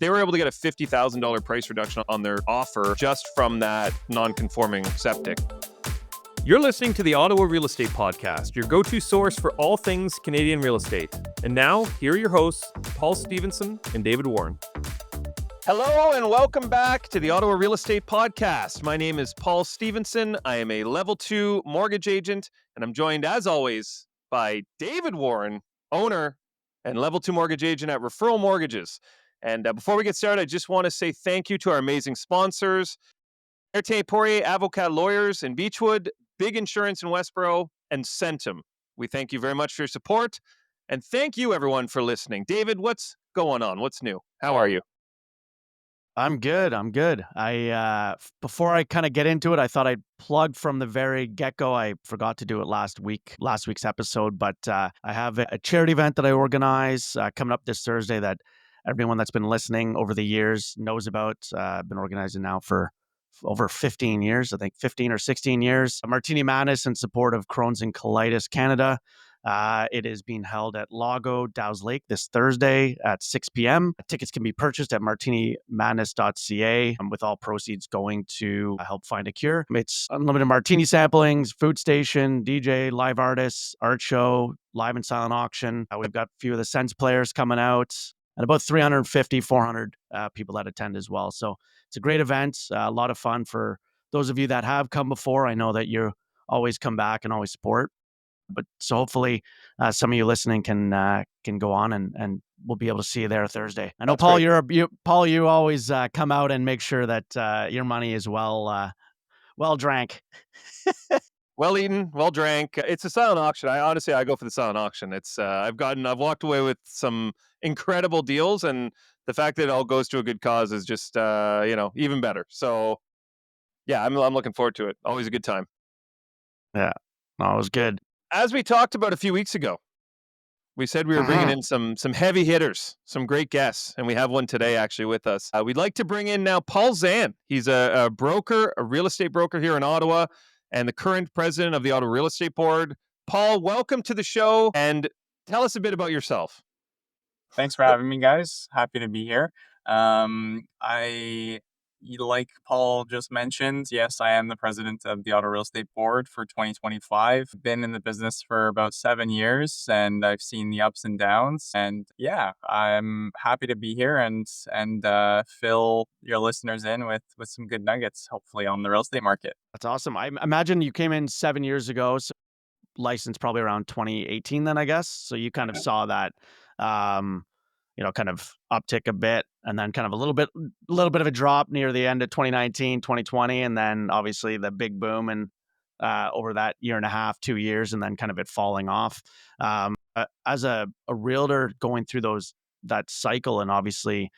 they were able to get a $50,000 price reduction on their offer just from that non-conforming septic. You're listening to the Ottawa Real Estate Podcast, your go-to source for all things Canadian real estate. And now, here are your hosts, Paul Stevenson and David Warren. Hello and welcome back to the Ottawa Real Estate Podcast. My name is Paul Stevenson. I am a Level 2 mortgage agent, and I'm joined, as always, by David Warren, owner and Level 2 mortgage agent at Referral Mortgages. And before we get started, I just want to say thank you to our amazing sponsors, Martini Poirier Avocat Lawyers in Beechwood, Big Insurance in Westboro, and CENTUM. We thank you very much for your support. And thank you, everyone, for listening. David, what's going on? What's new? How are you? I'm good. Before I kind of get into it, I thought I'd plug from the very get-go. I forgot to do it last week's episode, but I have a charity event that I organize coming up this Thursday that everyone that's been listening over the years knows about. I've been organizing now for over 15 years, I think 15 or 16 years. Martini Madness in support of Crohn's and Colitis Canada. It is being held at Lago Dow's Lake this Thursday at 6 p.m. Tickets can be purchased at martinimadness.ca, with all proceeds going to help find a cure. It's unlimited martini samplings, food station, DJ, live artists, art show, live and silent auction. We've got a few of the Sens players coming out, and about 350, 400 people that attend as well. So it's a great event, a lot of fun for those of you that have come before. I know that you always come back and always support. But so hopefully some of you listening can go on and we'll be able to see you there Thursday. I know, That's Paul, you always come out and make sure that your money is well drank. Well eaten, well drank. It's a silent auction. I go for the silent auction. It's I've walked away with some incredible deals, and the fact that it all goes to a good cause is just even better. So yeah, I'm looking forward to it. Always a good time. Yeah, no, it was good. As we talked about a few weeks ago, we said we were bringing in some heavy hitters, some great guests, and we have one today actually with us. We'd like to bring in now Paul Czan. He's a broker, a real estate broker here in Ottawa, and the current president of the Ottawa Real Estate Board. Paul, welcome to the show, and tell us a bit about yourself. Thanks for having me, guys. Happy to be here. Like Paul just mentioned, yes, I am the president of the Ottawa Real Estate Board for 2025. Been in the business for about 7 years, and I've seen the ups and downs. And yeah, I'm happy to be here and fill your listeners in with some good nuggets, hopefully, on the real estate market. That's awesome. I imagine you came in 7 years ago, so licensed probably around 2018 then, I guess. So you kind of saw that kind of uptick a bit, and then kind of a little bit of a drop near the end of 2019, 2020, and then obviously the big boom and over that year and a half, 2 years, and then kind of it falling off. As a realtor going through that cycle, and obviously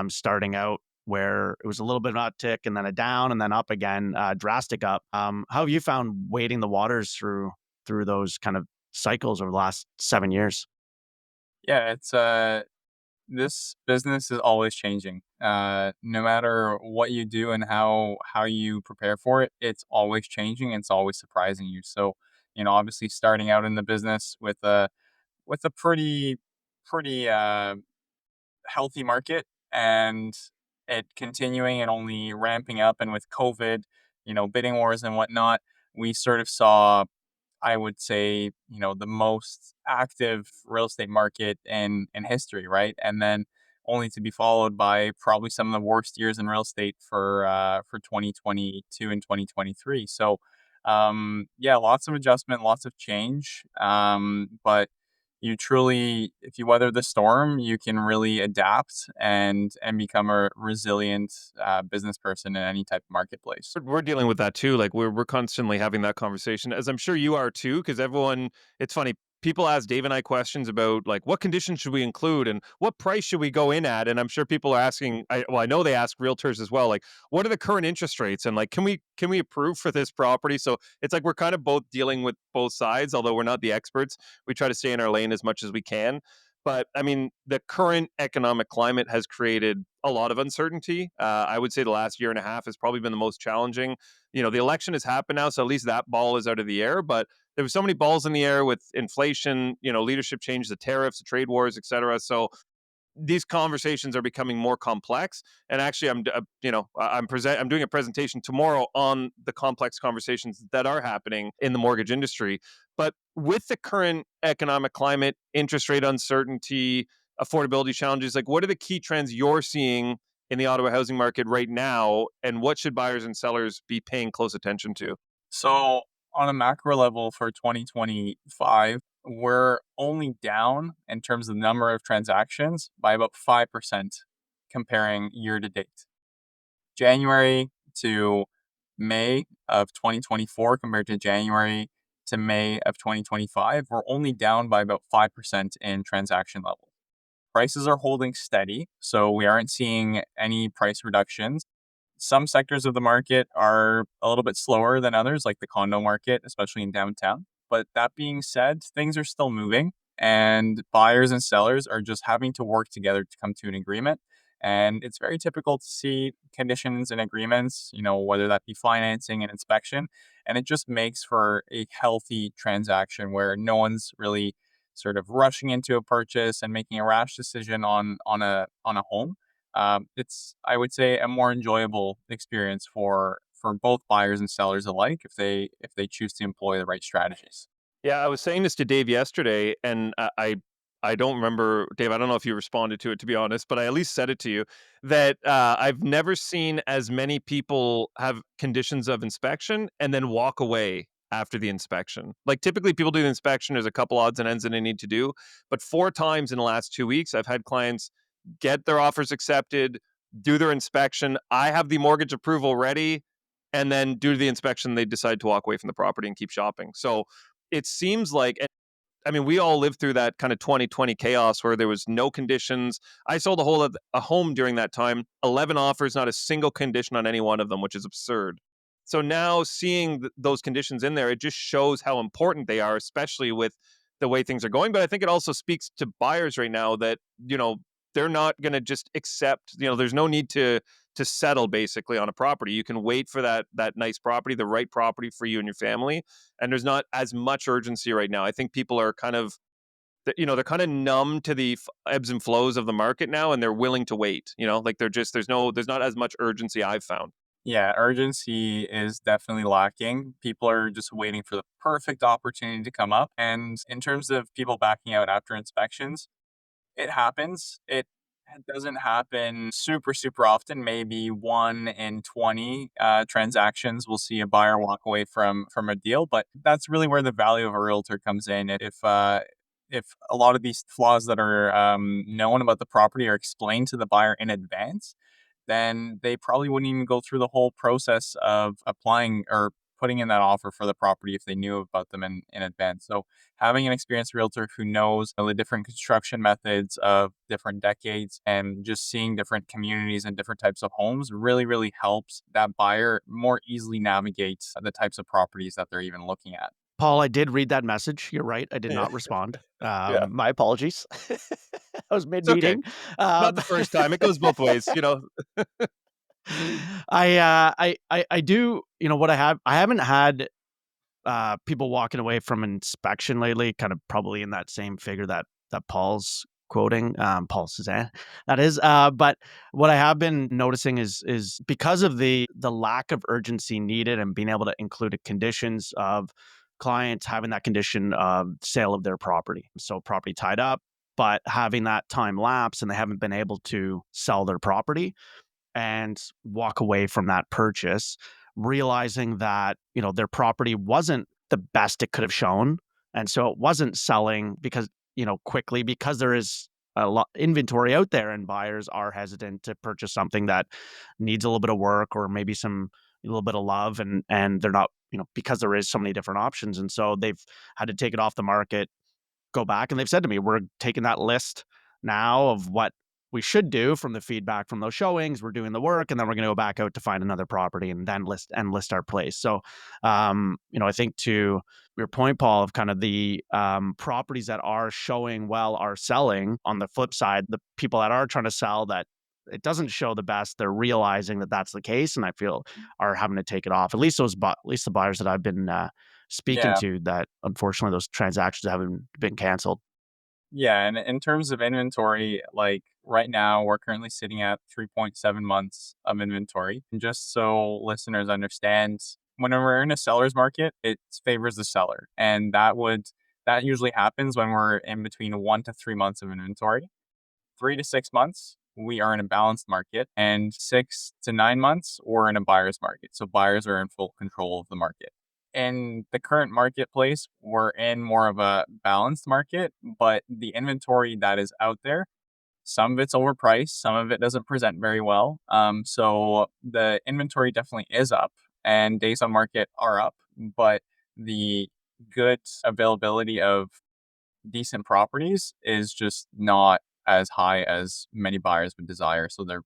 starting out where it was a little bit of an uptick and then a down and then up again, drastic up. How have you found wading the waters through those kind of cycles over the last 7 years? Yeah, it's this business is always changing. No matter what you do and how you prepare for it, it's always changing and it's always surprising you. So, obviously starting out in the business with a pretty healthy market, and it continuing and only ramping up, and with COVID, bidding wars and whatnot, we sort of saw, I would say, the most active real estate market in history, right? And then only to be followed by probably some of the worst years in real estate for 2022 and 2023. So, lots of adjustment, lots of change. But you truly, if you weather the storm, you can really adapt and become a resilient business person in any type of marketplace. We're dealing with that too. Like we're constantly having that conversation, as I'm sure you are too, because it's funny. People ask Dave and I questions about like what conditions should we include and what price should we go in at, and I'm sure people are asking. I know they ask realtors as well, like what are the current interest rates, and like can we approve for this property? So it's like we're kind of both dealing with both sides, although we're not the experts. We try to stay in our lane as much as we can. But I mean, the current economic climate has created a lot of uncertainty. I would say the last year and a half has probably been the most challenging. The election has happened now, so at least that ball is out of the air. But there were so many balls in the air with inflation, leadership change, the tariffs, the trade wars, et cetera. So these conversations are becoming more complex. And actually, I'm doing a presentation tomorrow on the complex conversations that are happening in the mortgage industry. But with the current economic climate, interest rate uncertainty, affordability challenges, like what are the key trends you're seeing in the Ottawa housing market right now, and what should buyers and sellers be paying close attention to? So on a macro level for 2025, we're only down in terms of the number of transactions by about 5% comparing year to date. January to May of 2024 compared to January to May of 2025, we're only down by about 5% in transaction level. Prices are holding steady, so we aren't seeing any price reductions. Some sectors of the market are a little bit slower than others, like the condo market, especially in downtown. But that being said, things are still moving, and buyers and sellers are just having to work together to come to an agreement. And it's very typical to see conditions and agreements, whether that be financing and inspection. And it just makes for a healthy transaction where no one's really sort of rushing into a purchase and making a rash decision on a home. It's, I would say, a more enjoyable experience for both buyers and sellers alike if they choose to employ the right strategies. Yeah, I was saying this to Dave yesterday, and I don't remember, Dave. I don't know if you responded to it, to be honest, but I at least said it to you that I've never seen as many people have conditions of inspection and then walk away after the inspection. Like typically, people do the inspection. There's a couple odds and ends that they need to do, but 4 times in the last 2 weeks, I've had clients get their offers accepted, do their inspection. I have the mortgage approval ready, and then due to the inspection, they decide to walk away from the property and keep shopping. So it seems like, I mean, we all lived through that kind of 2020 chaos where there was no conditions. I sold a home during that time, 11 offers, not a single condition on any one of them, which is absurd. So now seeing those conditions in there, it just shows how important they are, especially with the way things are going. But I think it also speaks to buyers right now that, they're not going to just accept, there's no need to settle basically on a property. You can wait for that nice property, the right property for you and your family, and there's not as much urgency right now. I think people are kind of they're kind of numb to the ebbs and flows of the market now, and they're willing to wait. Like there's not as much urgency I've found. Yeah, urgency is definitely lacking. People are just waiting for the perfect opportunity to come up. And in terms of people backing out after inspections, it happens. It doesn't happen super, super often. Maybe 1 in 20 transactions will see a buyer walk away from a deal, but that's really where the value of a realtor comes in. If a lot of these flaws that are known about the property are explained to the buyer in advance, then they probably wouldn't even go through the whole process of applying or putting in that offer for the property if they knew about them in advance. So having an experienced realtor who knows the different construction methods of different decades and just seeing different communities and different types of homes really, really helps that buyer more easily navigate the types of properties that they're even looking at. Paul, I did read that message. You're right. I did Yeah. not respond. Yeah. My apologies. I was It's okay. mid-meeting. Not Um, the first time. It goes both ways. I do, I haven't had people walking away from inspection lately, kind of probably in that same figure that Paul's quoting, Paul Czan, that is. But what I have been noticing is because of the lack of urgency needed and being able to include conditions of clients having that condition of sale of their property. So property tied up, but having that time lapse and they haven't been able to sell their property and walk away from that purchase, realizing that, their property wasn't the best it could have shown. And so it wasn't selling because, quickly because there is a lot inventory out there and buyers are hesitant to purchase something that needs a little bit of work or maybe a little bit of love and they're not, because there is so many different options. And so they've had to take it off the market, go back, and they've said to me, we're taking that list now of what we should do from the feedback from those showings. We're doing the work, and then we're going to go back out to find another property and then list our place. So, I think to your point, Paul, of kind of the properties that are showing well are selling. On the flip side, the people that are trying to sell that it doesn't show the best, they're realizing that that's the case, and I feel are having to take it off. At least at least the buyers that I've been speaking Yeah. to, that unfortunately those transactions haven't been canceled. Yeah, and in terms of inventory, like right now, we're currently sitting at 3.7 months of inventory. And just so listeners understand, when we're in a seller's market, it favors the seller. And that usually happens when we're in between 1 to 3 months of inventory. 3 to 6 months, we are in a balanced market, and 6 to 9 months, we're in a buyer's market. So buyers are in full control of the market. In the current marketplace, we're in more of a balanced market, but the inventory that is out there, some of it's overpriced, some of it doesn't present very well. So the inventory definitely is up, and days on market are up, but the good availability of decent properties is just not as high as many buyers would desire. So the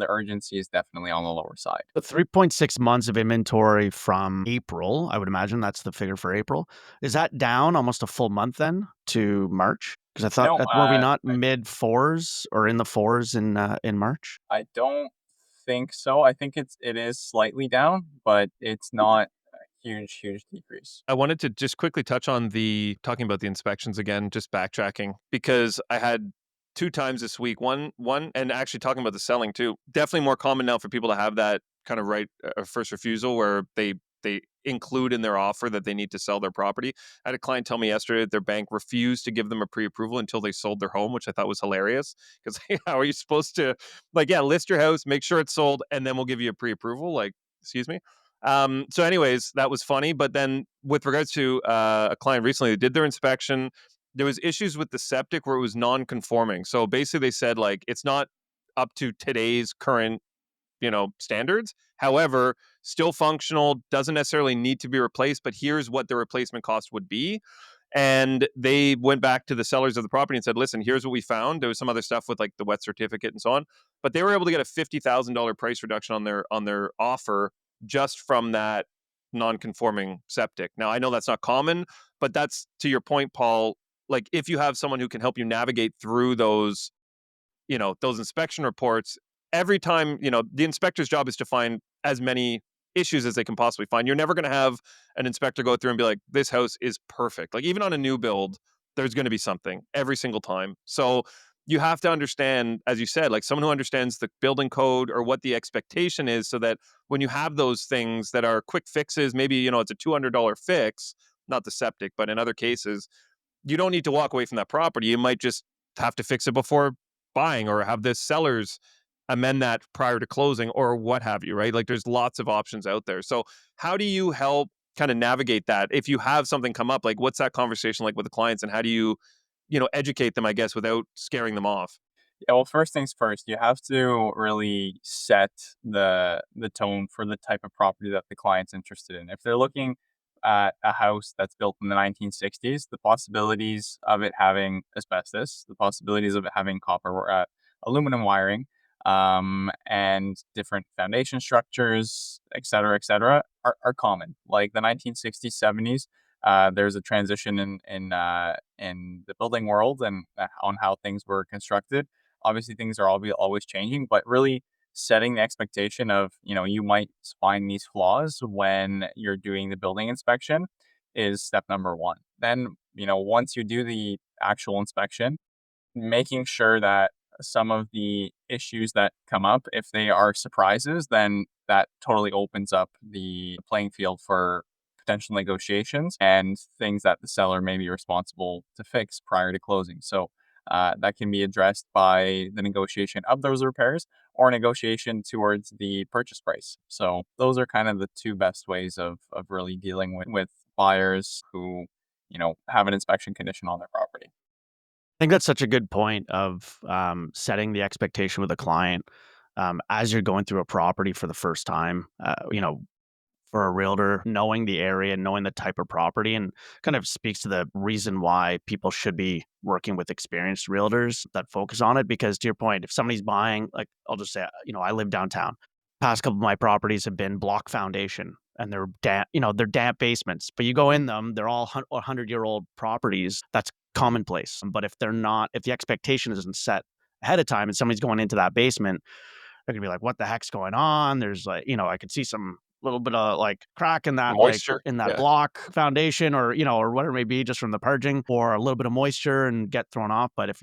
urgency is definitely on the lower side. The 3.6 months of inventory from April, I would imagine that's the figure for April. Is that down almost a full month then to March? Because I thought, No, were we not mid fours or in the fours in March? I don't think so. I think it is slightly down, but it's not a huge decrease. I wanted to just quickly touch on talking about the inspections again, just backtracking, because I had two times this week. One, and actually talking about the selling too. Definitely more common now for people to have that kind of right of first refusal where they include in their offer that they need to sell their property. I had a client tell me yesterday that their bank refused to give them a pre-approval until they sold their home, which I thought was hilarious. Because how are you supposed to, like, yeah, list your house, make sure it's sold, and then we'll give you a pre-approval? Like, excuse me. So anyways, that was funny. But then with regards to a client recently, they did their inspection. There was issues with the septic where it was non-conforming. So basically they said like it's not up to today's current, standards. However, still functional, doesn't necessarily need to be replaced, but here's what the replacement cost would be. And they went back to the sellers of the property and said, listen, here's what we found. There was some other stuff with like the wet certificate and so on, but they were able to get a $50,000 price reduction on their offer just from that non-conforming septic. Now, I know that's not common, but that's to your point, Paul. Like if you have someone who can help you navigate through those inspection reports, every time, the inspector's job is to find as many issues as they can possibly find. You're never going to have an inspector go through and be like, this house is perfect. Like even on a new build, there's going to be something every single time. So you have to understand, as you said, like someone who understands the building code or what the expectation is, so that when you have those things that are quick fixes, maybe, it's a $200 fix, not the septic, but in other cases, you don't need to walk away from that property. You might just have to fix it before buying, or have the sellers amend that prior to closing, or what have you, right? Like there's lots of options out there. So how do you help kind of navigate that? If you have something come up, like what's that conversation like with the clients, and how do you, educate them, I guess, without scaring them off? Yeah, well, first things first, you have to really set the tone for the type of property that the client's interested in. If they're looking at a house that's built in the 1960s, the possibilities of it having asbestos, the possibilities of it having aluminum wiring, and different foundation structures, et cetera, are common. Like the 1960s, 70s, there's a transition in the building world and on how things were constructed. Obviously, things are always changing, but really setting the expectation of, you might find these flaws when you're doing the building inspection is step number one. Then, once you do the actual inspection, making sure that some of the issues that come up, if they are surprises, then that totally opens up the playing field for potential negotiations and things that the seller may be responsible to fix prior to closing. So that can be addressed by the negotiation of those repairs or negotiation towards the purchase price. So those are kind of the two best ways of really dealing with buyers who, have an inspection condition on their property. I think that's such a good point of setting the expectation with a client as you're going through a property for the first time. For a realtor, knowing the area, knowing the type of property, and kind of speaks to the reason why people should be working with experienced realtors that focus on it. Because to your point, if somebody's buying, like I'll just say, I live downtown. Past couple of my properties have been block foundation and they're damp, they're damp basements, but you go in them, they're all 100-year-old properties. That's commonplace. But if they're not, if the expectation isn't set ahead of time and somebody's going into that basement, they're gonna be like, what the heck's going on? There's like, I could see some little bit of like crack in that Moisture. in that Yeah. block foundation, or or whatever it may be, just from the purging, or a little bit of moisture and get thrown off. But if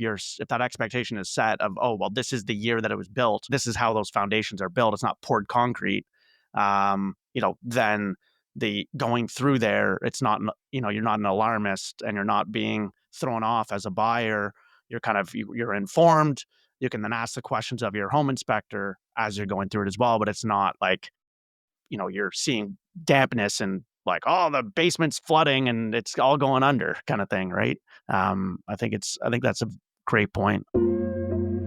that expectation is set of, oh well, this is the year that it was built, this is how those foundations are built, it's not poured concrete, then the going through there, it's not, you're not an alarmist and you're not being thrown off as a buyer. You're informed. You can then ask the questions of your home inspector as you're going through it as well. But it's not like, you're seeing dampness and like, oh, the basement's flooding and it's all going under kind of thing, right? I think that's a great point.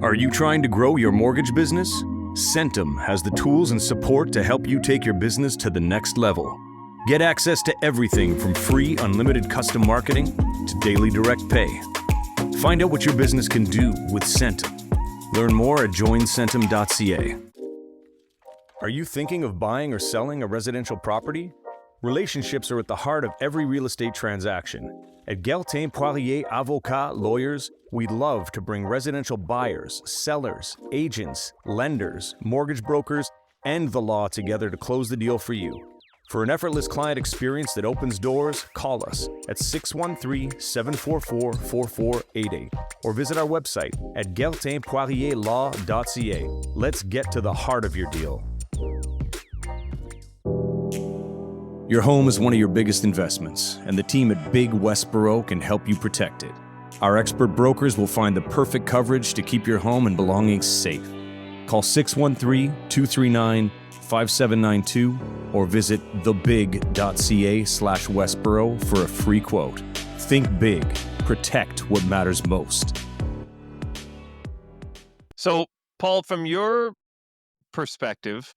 Are you trying to grow your mortgage business? CENTUM has the tools and support to help you take your business to the next level. Get access to everything from free unlimited custom marketing to daily direct pay. Find out what your business can do with CENTUM. Learn more at joincentum.ca. Are you thinking of buying or selling a residential property? Relationships are at the heart of every real estate transaction. At Galtin Poirier Avocat Lawyers, we love to bring residential buyers, sellers, agents, lenders, mortgage brokers, and the law together to close the deal for you. For an effortless client experience that opens doors, call us at 613-744-4488 or visit our website at galtinpoirierlaw.ca. Let's get to the heart of your deal. Your home is one of your biggest investments, and the team at Big Westboro can help you protect it. Our expert brokers will find the perfect coverage to keep your home and belongings safe. Call 613-239-5792 or visit thebig.ca/Westboro for a free quote. Think big. Protect what matters most. So, Paul, from your perspective,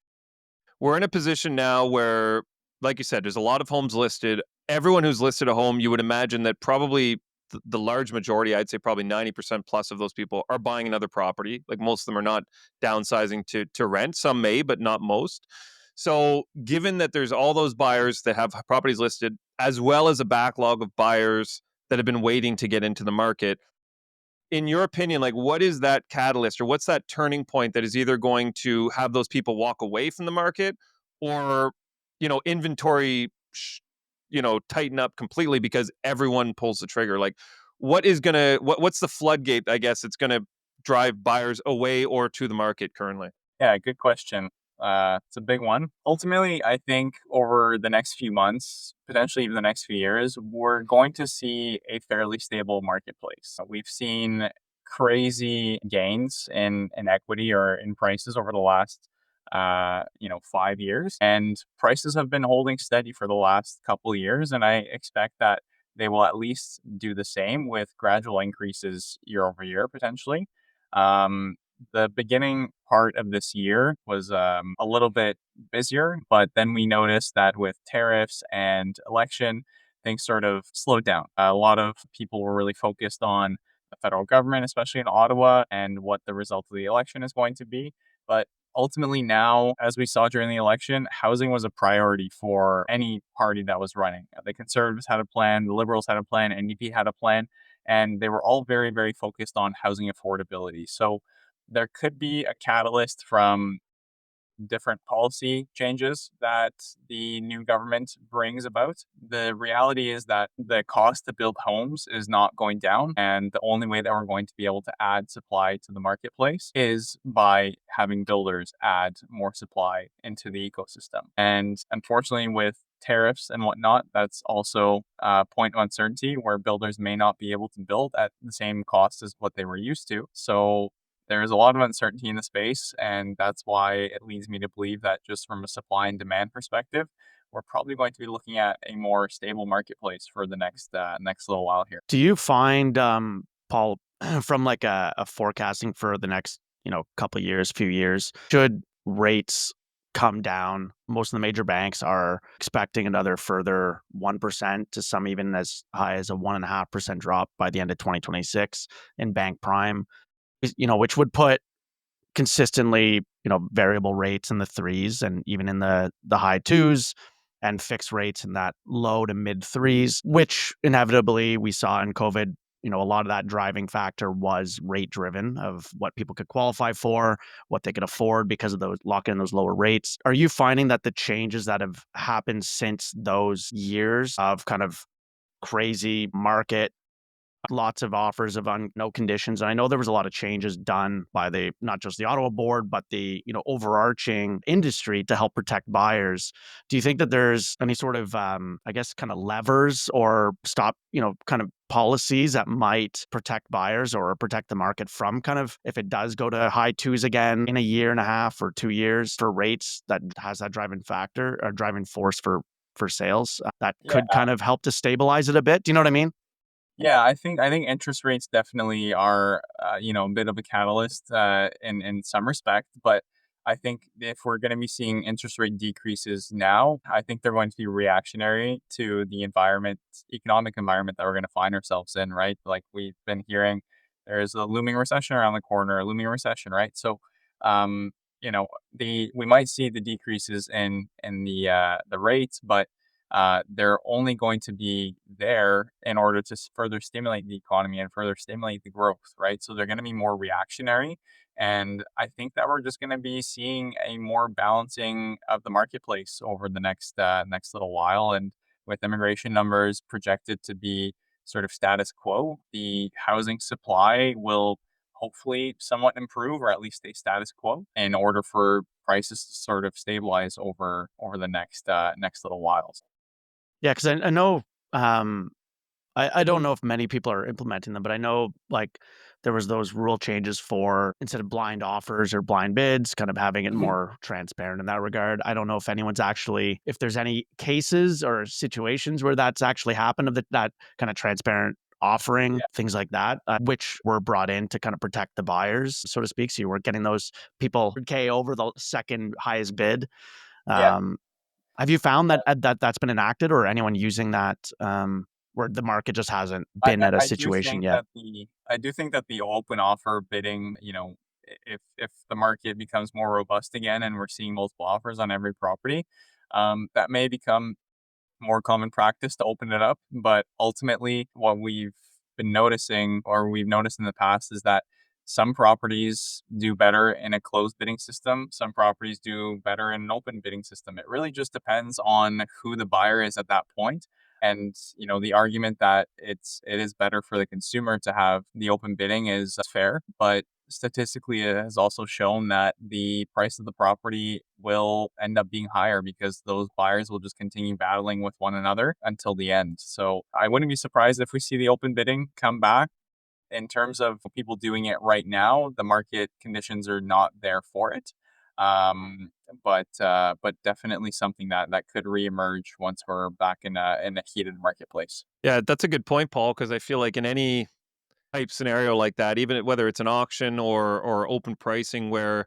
we're in a position now where, like you said, there's a lot of homes listed. Everyone who's listed a home, you would imagine that probably the large majority, I'd say probably 90% plus of those people are buying another property. Like most of them are not downsizing to rent. Some may, but not most. So given that there's all those buyers that have properties listed, as well as a backlog of buyers that have been waiting to get into the market, in your opinion, like what is that catalyst or what's that turning point that is either going to have those people walk away from the market or, inventory, tighten up completely because everyone pulls the trigger? Like what's the floodgate, I guess, it's going to drive buyers away or to the market currently? Yeah, good question. It's a big one. Ultimately, I think over the next few months, potentially even the next few years, we're going to see a fairly stable marketplace. We've seen crazy gains in equity or in prices over the last 5 years, and prices have been holding steady for the last couple of years, and I expect that they will at least do the same with gradual increases year over year potentially. The beginning part of this year was a little bit busier, but then we noticed that with tariffs and election, things sort of slowed down. A lot of people were really focused on the federal government, especially in Ottawa, and what the result of the election is going to be. But ultimately now, as we saw during the election, housing was a priority for any party that was running. The Conservatives had a plan, the Liberals had a plan, NDP had a plan, and they were all very, very focused on housing affordability. So there could be a catalyst from different policy changes that the new government brings about. The reality is that the cost to build homes is not going down. And the only way that we're going to be able to add supply to the marketplace is by having builders add more supply into the ecosystem. And unfortunately, with tariffs and whatnot, that's also a point of uncertainty where builders may not be able to build at the same cost as what they were used to. So there is a lot of uncertainty in the space, and that's why it leads me to believe that just from a supply and demand perspective, we're probably going to be looking at a more stable marketplace for the next little while here. Do you find, Paul, from like a forecasting for the next, couple of years, few years, should rates come down? Most of the major banks are expecting another further 1% to some even as high as a 1.5% drop by the end of 2026 in bank prime, which would put consistently, variable rates in the threes and even in the high twos, and fixed rates in that low to mid threes, which inevitably we saw in COVID a lot of that driving factor was rate driven of what people could qualify for, what they could afford because of those lock in those lower rates. Are you finding that the changes that have happened since those years of kind of crazy market, lots of offers of no conditions. And I know there was a lot of changes done by not just the Ottawa board, but the, overarching industry to help protect buyers. Do you think that there's any sort of, I guess, kind of levers or stop, kind of policies that might protect buyers or protect the market from kind of, if it does go to high twos again in a year and a half or 2 years for rates, that has that driving factor or driving force for sales that Yeah. could kind of help to stabilize it a bit? Do you know what I mean? Yeah, I think interest rates definitely are a bit of a catalyst in some respect, but I think if we're going to be seeing interest rate decreases now, I think they're going to be reactionary to the economic environment that we're going to find ourselves in, right? Like we've been hearing, there's a looming recession around the corner, a looming recession, right? So, um, we might see the decreases in the rates, but they're only going to be there in order to further stimulate the economy and further stimulate the growth, right? So they're going to be more reactionary. And I think that we're just going to be seeing a more balancing of the marketplace over the next little while. And with immigration numbers projected to be sort of status quo, the housing supply will hopefully somewhat improve or at least stay status quo in order for prices to sort of stabilize over the next little while. Yeah, because I know, um, I don't know if many people are implementing them, but I know like there was those rule changes for instead of blind offers or blind bids, kind of having it Mhm. more transparent in that regard. I don't know if there's any cases or situations where that's actually happened of that kind of transparent offering, Yeah. things like that, which were brought in to kind of protect the buyers, so to speak. So you weren't getting those people K over the second highest bid. Yeah. Um, have you found that that's been enacted or anyone using that, where the market just hasn't been at a I do situation think yet? that the open offer bidding, if the market becomes more robust again and we're seeing multiple offers on every property, that may become more common practice to open it up. But ultimately, what we've been noticing or we've noticed in the past is that some properties do better in a closed bidding system. Some properties do better in an open bidding system. It really just depends on who the buyer is at that point. And the argument that it is better for the consumer to have the open bidding is fair, but statistically it has also shown that the price of the property will end up being higher because those buyers will just continue battling with one another until the end. So I wouldn't be surprised if we see the open bidding come back. In terms of people doing it right now, the market conditions are not there for it. Um, but definitely something that could reemerge once we're back in a heated marketplace. Yeah, that's a good point, Paul, because I feel like in any type scenario like that, even whether it's an auction or open pricing where,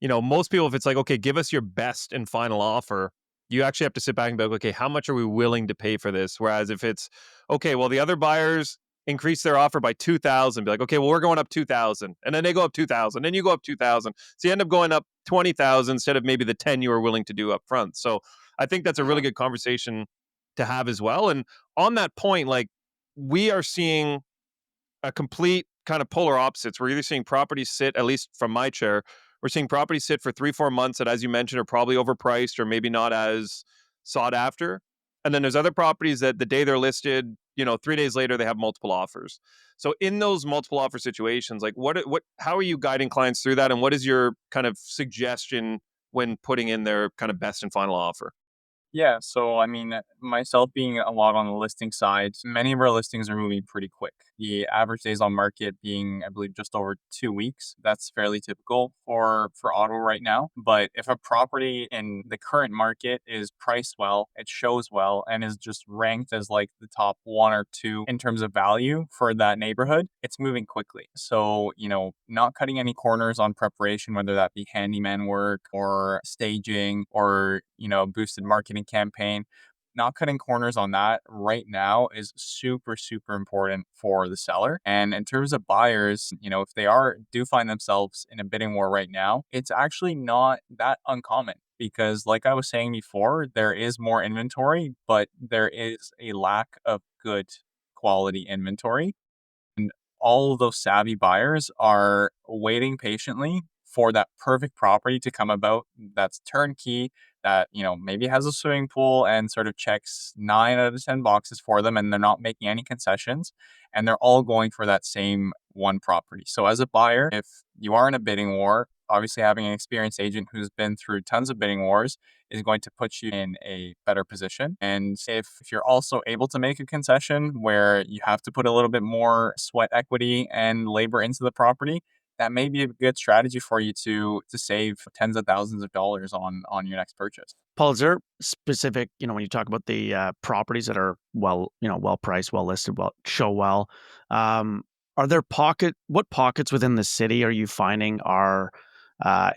most people, if it's like, okay, give us your best and final offer, you actually have to sit back and be like, okay, how much are we willing to pay for this? Whereas if it's, okay, well, the other buyers increase their offer by 2,000, be like, okay, well, we're going up 2,000. And then they go up 2,000, and you go up 2,000. So you end up going up 20,000 instead of maybe the 10 you were willing to do up front. So I think that's a really good conversation to have as well. And on that point, like we are seeing a complete kind of polar opposites. We're either seeing properties sit, at least from my chair, we're seeing properties sit for 3-4 months that, as you mentioned, are probably overpriced or maybe not as sought after. And then there's other properties that the day they're listed, 3 days later, they have multiple offers. So in those multiple offer situations, like how are you guiding clients through that? And what is your kind of suggestion when putting in their kind of best and final offer? Yeah, so I mean, myself being a lot on the listing side, many of our listings are moving pretty quick. The average days on market being, I believe, just over 2 weeks. That's fairly typical for Ottawa right now. But if a property in the current market is priced well, it shows well, and is just ranked as like the top one or two in terms of value for that neighborhood, it's moving quickly. So, not cutting any corners on preparation, whether that be handyman work or staging or, boosted marketing campaign. Not cutting corners on that right now is super, super important for the seller. And in terms of buyers, if they do find themselves in a bidding war right now, it's actually not that uncommon because, like I was saying before, there is more inventory, but there is a lack of good quality inventory. all of those savvy buyers are waiting patiently for that perfect property to come about that's turnkey, that, maybe has a swimming pool and sort of checks 9 out of 10 boxes for them, and they're not making any concessions, and they're all going for that same one property. So as a buyer, if you are in a bidding war, obviously having an experienced agent who's been through tons of bidding wars is going to put you in a better position. And if you're also able to make a concession where you have to put a little bit more sweat equity and labor into the property, that may be a good strategy for you to save tens of thousands of dollars on your next purchase. Paul, is there specific, when you talk about the properties that are well priced, well listed, show well, um, are there what pockets within the city are you finding are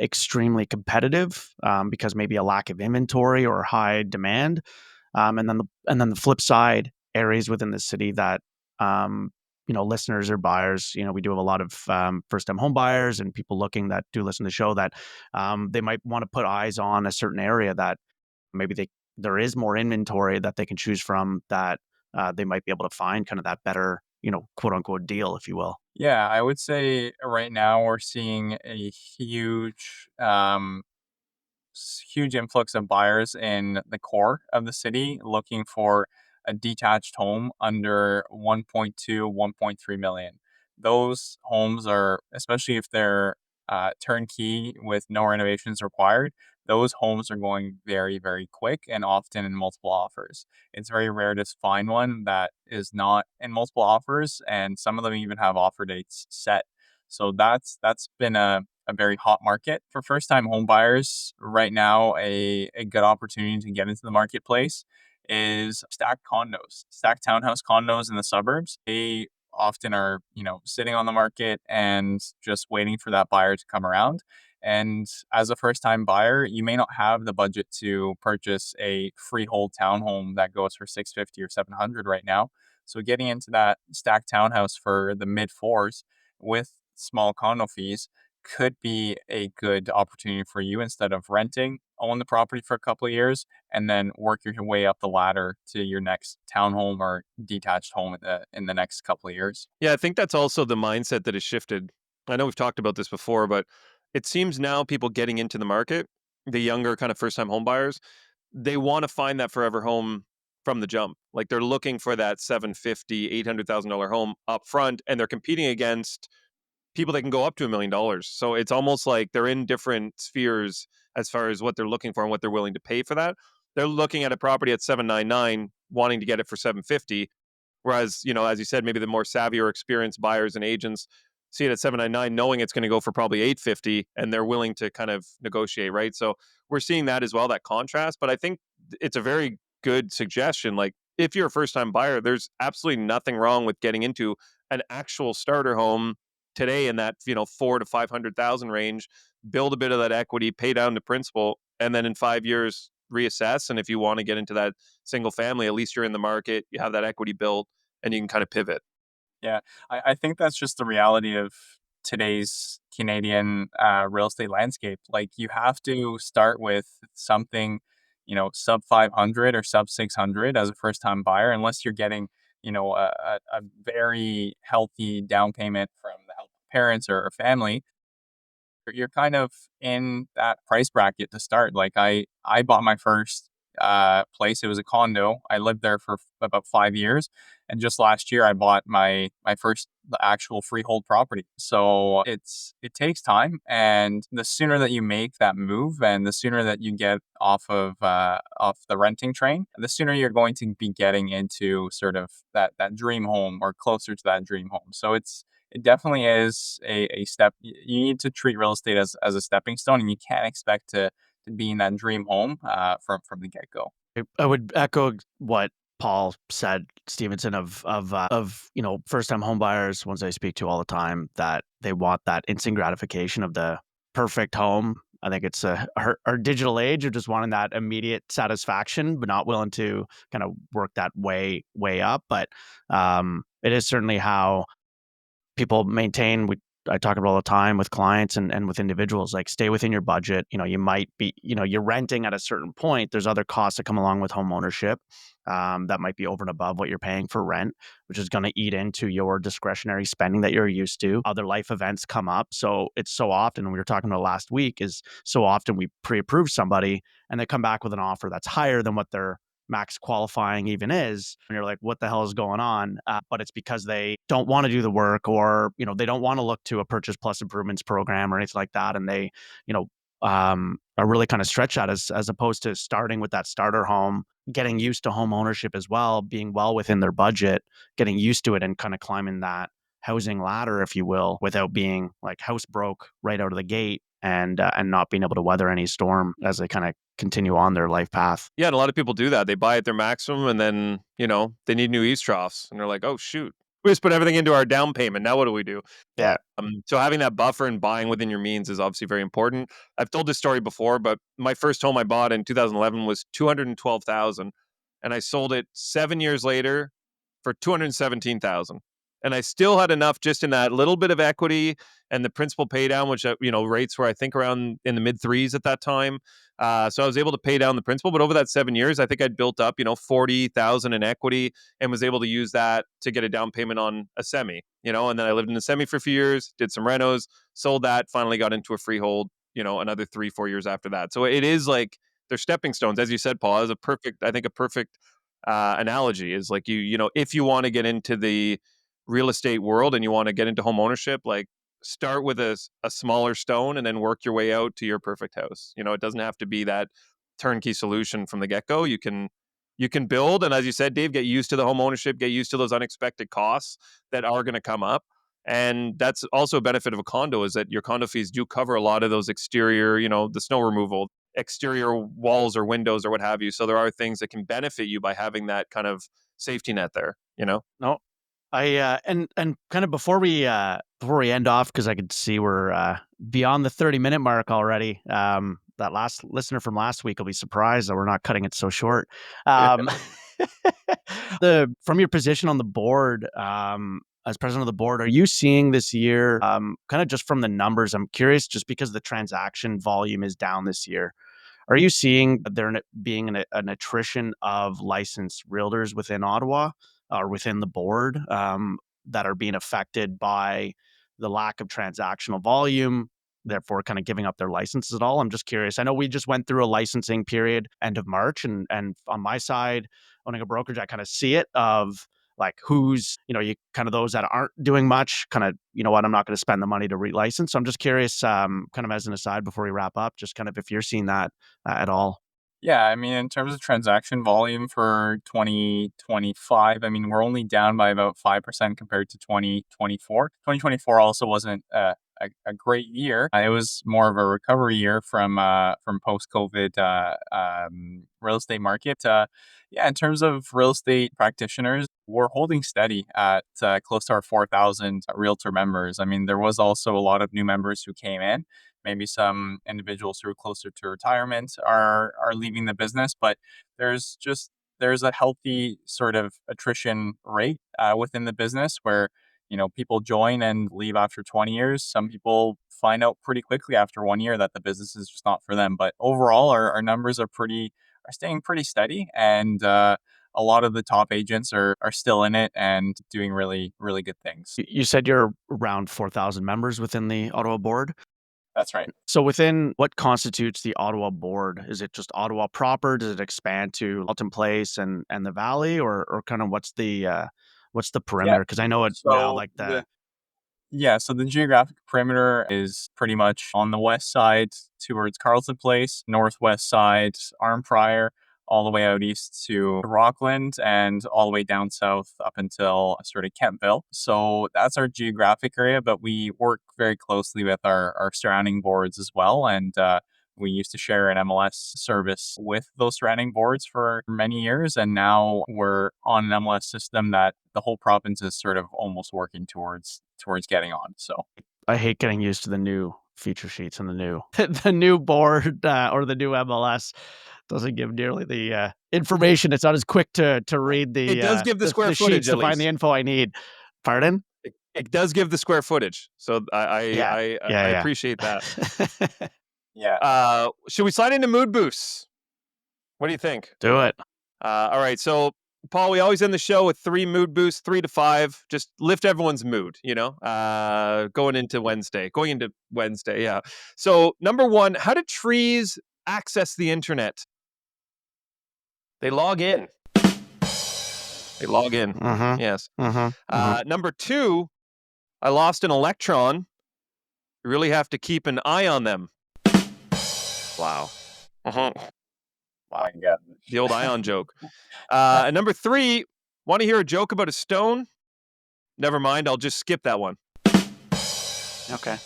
extremely competitive because maybe a lack of inventory or high demand? And then the flip side, areas within the city that listeners or buyers, we do have a lot of first-time home buyers and people looking that do listen to the show that they might want to put eyes on a certain area that maybe there is more inventory that they can choose from that they might be able to find kind of that better, quote unquote deal, if you will. Yeah, I would say right now we're seeing a huge influx of buyers in the core of the city looking for a detached home under 1.2, 1.3 million. Those homes are, especially if they're turnkey with no renovations required, those homes are going very, very quick and often in multiple offers. It's very rare to find one that is not in multiple offers, and some of them even have offer dates set. So that's been a very hot market for first time home buyers right now. A good opportunity to get into the marketplace is stacked townhouse condos in the suburbs. They often are, sitting on the market and just waiting for that buyer to come around. And as a first time buyer, you may not have the budget to purchase a freehold townhome that goes for 650 or 700 right now. So getting into that stacked townhouse for the mid fours with small condo fees could be a good opportunity for you instead of renting, own the property for a couple of years, and then work your way up the ladder to your next townhome or detached home in the next couple of years. Yeah, I think that's also the mindset that has shifted. I know we've talked about this before, but it seems now people getting into the market, the younger kind of first time home buyers, they want to find that forever home from the jump. Like they're looking for that 750, $800,000 home up front, and they're competing against people that can go up to $1 million. So it's almost like they're in different spheres as far as what they're looking for and what they're willing to pay for that. They're looking at a property at 799, wanting to get it for 750. Whereas, as you said, maybe the more savvy or experienced buyers and agents see it at 799, knowing it's going to go for probably 850, and they're willing to kind of negotiate, right? So we're seeing that as well, that contrast. But I think it's a very good suggestion. Like if you're a first time buyer, there's absolutely nothing wrong with getting into an actual starter home today in that, 4 to 500,000 range, build a bit of that equity, pay down the principal, and then in 5 years reassess. And if you want to get into that single family, at least you're in the market, you have that equity built, and you can kind of pivot. Yeah, I think that's just the reality of today's Canadian real estate landscape. Like you have to start with something, sub 500 or sub 600 as a first time buyer, unless you're getting, a very healthy down payment from the help of parents or family. You're kind of in that price bracket to start. Like I bought my first place. It was a condo. I lived there for about 5 years, and just last year I bought my first actual freehold property. So it takes time, and the sooner that you make that move, and the sooner that you get off the renting train, the sooner you're going to be getting into sort of that dream home or closer to that dream home. So it definitely is a step. You need to treat real estate as a stepping stone, and you can't expect to be in that dream home from the get go. I would echo what Paul said, Stevenson, of first time home buyers, ones I speak to all the time, that they want that instant gratification of the perfect home. I think it's our digital age of just wanting that immediate satisfaction, but not willing to kind of work that way up. But it is certainly how people maintain. I talk about all the time with clients and with individuals, like stay within your budget. You might be, you're renting at a certain point. There's other costs that come along with home ownership that might be over and above what you're paying for rent, which is going to eat into your discretionary spending that you're used to. Other life events come up. So it's so often, we were talking about last week, is so often we pre-approve somebody and they come back with an offer that's higher than what their max qualifying even is, and you're like, what the hell is going on? But it's because they don't want to do the work, or they don't want to look to a purchase plus improvements program or anything like that, and they are really kind of stretched at as opposed to starting with that starter home, getting used to home ownership as well, being well within their budget, getting used to it, and kind of climbing that housing ladder, if you will, without being like house broke right out of the gate, and not being able to weather any storm as they kind of continue on their life path. Yeah, and a lot of people do that. They buy at their maximum, and then they need new eaves troughs, and they're like, "Oh shoot, we just put everything into our down payment. Now what do we do?" Yeah. So having that buffer and buying within your means is obviously very important. I've told this story before, but my first home I bought in 2011 was $212,000, and I sold it 7 years later for $217,000. And I still had enough just in that little bit of equity and the principal pay down, which rates were I think around in the mid threes at that time. So I was able to pay down the principal, but over that 7 years, I think I'd built up 40,000 in equity and was able to use that to get a down payment on a semi. And then I lived in a semi for a few years, did some renos, sold that, finally got into a freehold. Another 3-4 years after that. So it is like they're stepping stones, as you said, Paul. As a perfect analogy is like if you want to get into the real estate world and you want to get into home ownership, like start with a smaller stone and then work your way out to your perfect house. It doesn't have to be that turnkey solution from the get-go. You can build, and as you said, Dave, get used to the home ownership, get used to those unexpected costs that are going to come up. And that's also a benefit of a condo, is that your condo fees do cover a lot of those exterior, the snow removal, exterior walls or windows or what have you. So there are things that can benefit you by having that kind of safety net there, No, I and kind of before we end off, because I could see we're beyond the 30-minute mark already. That last listener from last week will be surprised that we're not cutting it so short. Um, from your position on the board, as president of the board, are you seeing this year, kind of just from the numbers? I'm curious, just because the transaction volume is down this year. Are you seeing there being an attrition of licensed realtors within Ottawa or within the board that are being affected by the lack of transactional volume, therefore kind of giving up their licenses at all? I'm just curious. I know we just went through a licensing period end of March, and on my side, owning a brokerage, I kind of see it of like who's, you kind of those that aren't doing much, kind of, what, I'm not going to spend the money to relicense. So I'm just curious, kind of as an aside before we wrap up, just kind of if you're seeing that at all. Yeah, I mean, in terms of transaction volume for 2025, I mean, we're only down by about 5% compared to 2024. 2024 also wasn't a great year. It was more of a recovery year from post-COVID real estate market. Yeah, in terms of real estate practitioners, we're holding steady at close to our 4,000 realtor members. I mean, there was also a lot of new members who came in. Maybe some individuals who are closer to retirement are leaving the business, but there's a healthy sort of attrition rate within the business where people join and leave after 20 years. Some people find out pretty quickly after 1 year that the business is just not for them. But overall, our numbers are staying pretty steady, and a lot of the top agents are still in it and doing really, really good things. You said you're around 4,000 members within the Ottawa board. That's right. So within what constitutes the Ottawa board? Is it just Ottawa proper? Does it expand to Alton Place and the Valley, or kind of what's the perimeter? Because I know it now, like so the geographic perimeter is pretty much on the west side towards Carleton Place, northwest side Arnprior, all the way out east to Rockland, and all the way down south up until sort of Kentville. So that's our geographic area, but we work very closely with our surrounding boards as well. And we used to share an MLS service with those surrounding boards for many years, and now we're on an MLS system that the whole province is sort of almost working towards getting on. So I hate getting used to the new feature sheets and the new board or the new MLS. Doesn't give nearly the information. It's not as quick to read the. It does give the square footage sheets to find the info I need. Pardon? It does give the square footage. So I appreciate that. Yeah. Should we slide into mood boosts? What do you think? Do it. All right. So, Paul, we always end the show with 3 mood boosts, 3 to 5. Just lift everyone's mood, going into Wednesday. Yeah. So, number 1, how do trees access the internet? They log in. Mm-hmm. Yes. Mm-hmm. Number 2, I lost an electron. You really have to keep an eye on them. Wow. My God. The old ion joke. And number 3, want to hear a joke about a stone? Never mind. I'll just skip that one. Okay.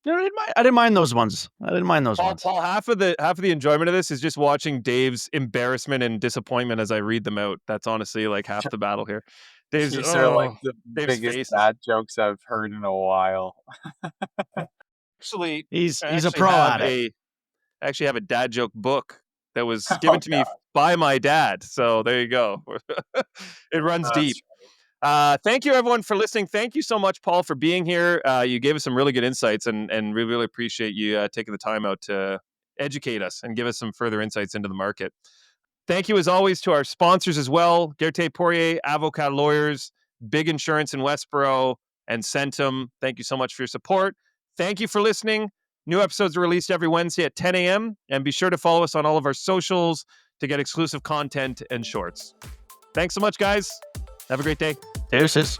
I didn't mind those ones. Paul, half of the enjoyment of this is just watching Dave's embarrassment and disappointment as I read them out. That's honestly like half the battle here. These are like the Dave's biggest face. bad jokes I've heard in a while. Actually, He's I a actually pro have at it. I actually have a dad joke book that was given to me by my dad. So there you go. It runs deep. Thank you, everyone, for listening. Thank you so much, Paul, for being here. You gave us some really good insights, and we really appreciate you taking the time out to educate us and give us some further insights into the market. Thank you, as always, to our sponsors as well, Gerté Poirier, Avocat Lawyers, Big Insurance in Westboro, and CENTUM. Thank you so much for your support. Thank you for listening. New episodes are released every Wednesday at 10 a.m., and be sure to follow us on all of our socials to get exclusive content and shorts. Thanks so much, guys. Have a great day. Deuces.